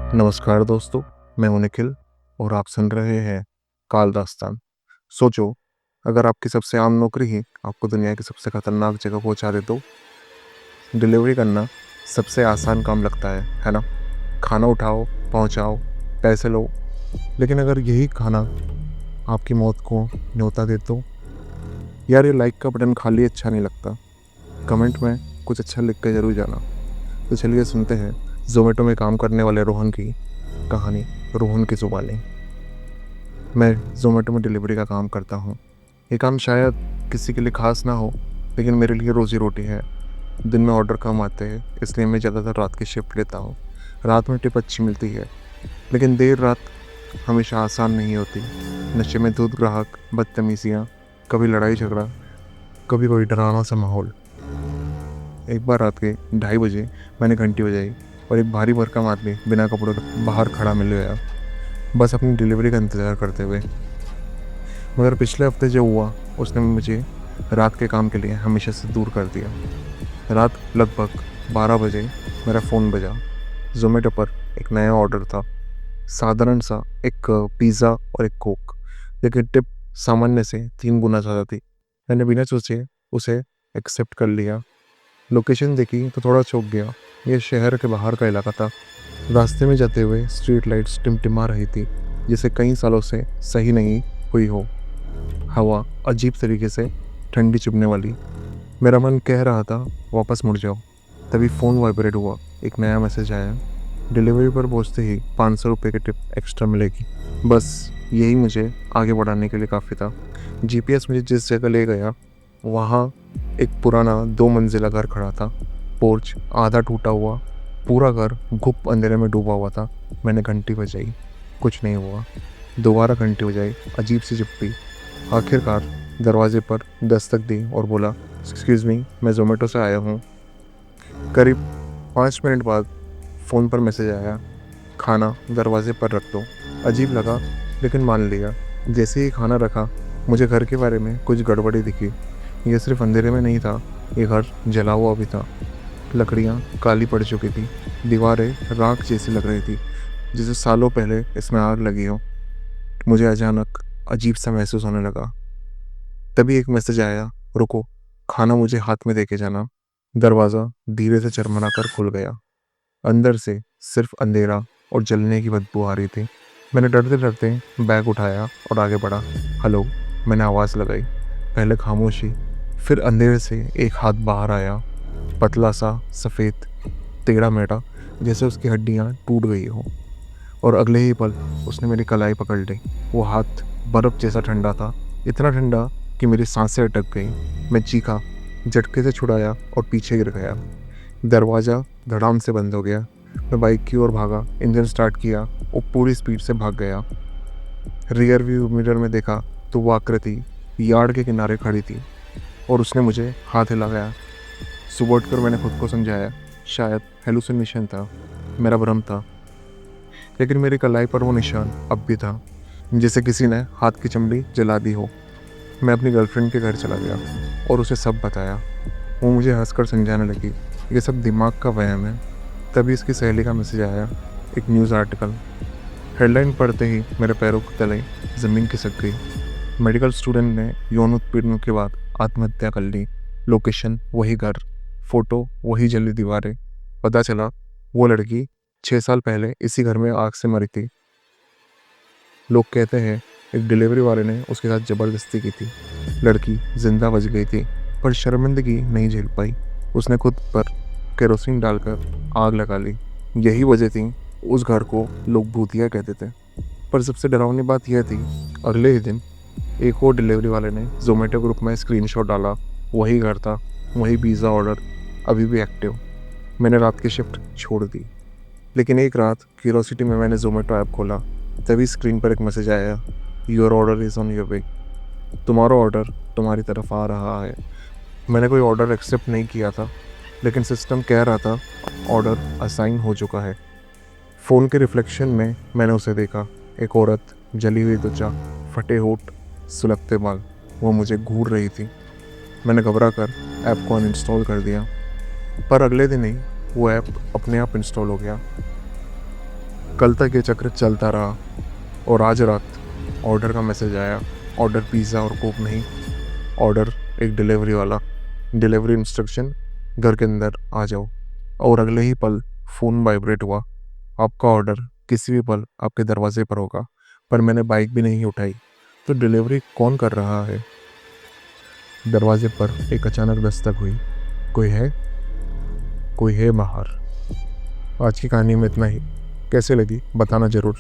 नमस्कार दोस्तों, मैं हूं निखिल और आप सुन रहे हैं काल दास्तान। सोचो, अगर आपकी सबसे आम नौकरी ही आपको दुनिया की सबसे खतरनाक जगह पहुंचा दे तो डिलीवरी करना सबसे आसान काम लगता है ना? खाना उठाओ, पहुंचाओ, पैसे लो। लेकिन अगर यही खाना आपकी मौत को न्योता दे तो यार, ये लाइक का बटन खाली अच्छा नहीं लगता। कमेंट में कुछ अच्छा लिख के जरूर जाना। तो चलिए सुनते हैं जोमेटो में काम करने वाले रोहन की कहानी, रोहन की जुबानी। मैं ज़ोमैटो में डिलीवरी का काम करता हूँ। ये काम शायद किसी के लिए ख़ास ना हो, लेकिन मेरे लिए रोज़ी रोटी है। दिन में ऑर्डर कम आते हैं, इसलिए मैं ज़्यादातर रात की शिफ्ट लेता हूँ। रात में टिप अच्छी मिलती है, लेकिन देर रात हमेशा आसान नहीं होती। नशे में धुत ग्राहक, बदतमीजियाँ, कभी लड़ाई झगड़ा, कभी कोई डरावना सा माहौल। एक बार रात के 2:30 बजे मैंने घंटी बजाई और एक भारी भरकम आदमी बिना कपड़ों के बाहर खड़ा मिल गया, बस अपनी डिलीवरी का इंतज़ार करते हुए। मगर पिछले हफ्ते जो हुआ, उसने मुझे रात के काम के लिए हमेशा से दूर कर दिया। रात लगभग 12 बजे मेरा फ़ोन बजा। ज़ोमैटो पर एक नया ऑर्डर था, साधारण सा एक पिज़्ज़ा और एक कोक, लेकिन टिप सामान्य से 3 गुना ज़्यादा थी। मैंने बिना सोचे उसे एक्सेप्ट कर लिया। लोकेशन देखी तो थोड़ा चौंक गया। ये शहर के बाहर का इलाका था। रास्ते में जाते हुए स्ट्रीट लाइट्स टिमटिमा रही थी, जैसे कई सालों से सही नहीं हुई हो। हवा अजीब तरीके से ठंडी चुभने वाली। मेरा मन कह रहा था वापस मुड़ जाओ। तभी फ़ोन वाइब्रेट हुआ। एक नया मैसेज आया, डिलीवरी पर पहुंचते ही 500 रुपये की टिप एक्स्ट्रा मिलेगी। बस यही मुझे आगे बढ़ाने के लिए काफ़ी था। जीपीएस मुझे जिस जगह ले गया, वहाँ एक पुराना 2 मंजिला घर खड़ा था। पोर्च आधा टूटा हुआ, पूरा घर घुप अंधेरे में डूबा हुआ था। मैंने घंटी बजाई, कुछ नहीं हुआ। दोबारा घंटी बजाई, अजीब सी चुप्पी। आखिरकार दरवाजे पर दस्तक दी और बोला, एक्सक्यूज़ मी, मैं ज़ोमैटो से आया हूँ। करीब 5 मिनट बाद फ़ोन पर मैसेज आया, खाना दरवाजे पर रख दो। अजीब लगा, लेकिन मान लिया। जैसे ही खाना रखा, मुझे घर के बारे में कुछ गड़बड़ी दिखी। यह सिर्फ अंधेरे में नहीं था, ये घर जला हुआ भी था। लकड़ियाँ काली पड़ चुकी थी, दीवारें राख जैसी लग रही थी, जैसे सालों पहले इसमें आग लगी हो। मुझे अचानक अजीब सा महसूस होने लगा। तभी एक मैसेज आया, रुको, खाना मुझे हाथ में देके जाना। दरवाज़ा धीरे से चरमराकर खुल गया। अंदर से सिर्फ अंधेरा और जलने की बदबू आ रही थी। मैंने डरते डरते बैग उठाया और आगे बढ़ा। हेलो, मैंने आवाज़ लगाई। पहले खामोशी, फिर अंधेरे से एक हाथ बाहर आया, पतला सा, सफ़ेद, टेढ़ा मेढ़ा, जैसे उसकी हड्डियाँ टूट गई हो। और अगले ही पल उसने मेरी कलाई पकड़ ली। वो हाथ बर्फ़ जैसा ठंडा था, इतना ठंडा कि मेरी सांसें अटक गईं। मैं चीखा, झटके से छुड़ाया और पीछे गिर गया। दरवाज़ा धड़ाम से बंद हो गया। मैं बाइक की ओर भागा, इंजन स्टार्ट किया और पूरी स्पीड से भाग गया। रियर व्यू मिरर में देखा तो वो आकृति यार्ड के किनारे खड़ी थी और उसने मुझे हाथ हिलाया। सुबह उठकर मैंने खुद को समझाया, शायद हेलुसिनेशन था, मेरा भ्रम था। लेकिन मेरी कलाई पर वो निशान अब भी था, जैसे किसी ने हाथ की चमड़ी जला दी हो। मैं अपनी गर्लफ्रेंड के घर चला गया और उसे सब बताया। वो मुझे हंसकर समझाने लगी, ये सब दिमाग का वहम है। तभी इसकी सहेली का मैसेज आया, एक न्यूज़ आर्टिकल। हेडलाइन पढ़ते ही मेरे पैरों के तले ज़मीन खिसक गई। मेडिकल स्टूडेंट ने यौन उत्पीड़न के बाद आत्महत्या कर ली। लोकेशन वही घर, फ़ोटो वही जली दीवारें। पता चला वो लड़की 6 साल पहले इसी घर में आग से मरी थी। लोग कहते हैं एक डिलीवरी वाले ने उसके साथ ज़बरदस्ती की थी। लड़की जिंदा बच गई थी, पर शर्मिंदगी नहीं झेल पाई। उसने खुद पर केरोसिन डालकर आग लगा ली। यही वजह थी उस घर को लोग भूतिया कहते थे। पर सबसे डरावनी बात यह थी, अगले ही दिन एक और डिलीवरी वाले ने ज़ोमैटो ग्रुप में स्क्रीनशॉट डाला। वही घर था, वही पिज़्ज़ा ऑर्डर, अभी भी एक्टिव। मैंने रात की शिफ्ट छोड़ दी, लेकिन एक रात क्यूरोसिटी में मैंने ज़ोमैटो ऐप खोला। तभी स्क्रीन पर एक मैसेज आया, your order is on your way. तुम्हारा ऑर्डर तुम्हारी तरफ आ रहा है। मैंने कोई ऑर्डर एक्सेप्ट नहीं किया था, लेकिन सिस्टम कह रहा था ऑर्डर असाइन हो चुका है। फ़ोन के रिफ्लेक्शन में मैंने उसे देखा, एक औरत, जली हुई त्वचा, फटे होठ, सुलगते बाल। वो मुझे घूर रही थी। मैंने घबरा कर ऐप को अनइंस्टॉल कर दिया, पर अगले दिन ही वो ऐप अपने आप इंस्टॉल हो गया। कल तक ये चक्र चलता रहा और आज रात ऑर्डर का मैसेज आया। ऑर्डर पिज़्ज़ा और कोक नहीं, ऑर्डर एक डिलीवरी वाला। डिलीवरी इंस्ट्रक्शन, घर के अंदर आ जाओ। और अगले ही पल फ़ोन वाइब्रेट हुआ। आपका ऑर्डर किसी भी पल आपके दरवाजे पर होगा। पर मैंने बाइक भी नहीं उठाई। तो डिलीवरी कौन कर रहा है? दरवाजे पर एक अचानक दस्तक हुई। कोई है? कोई है बाहर। आज की कहानी में इतना ही। कैसे लगी बताना ज़रूर।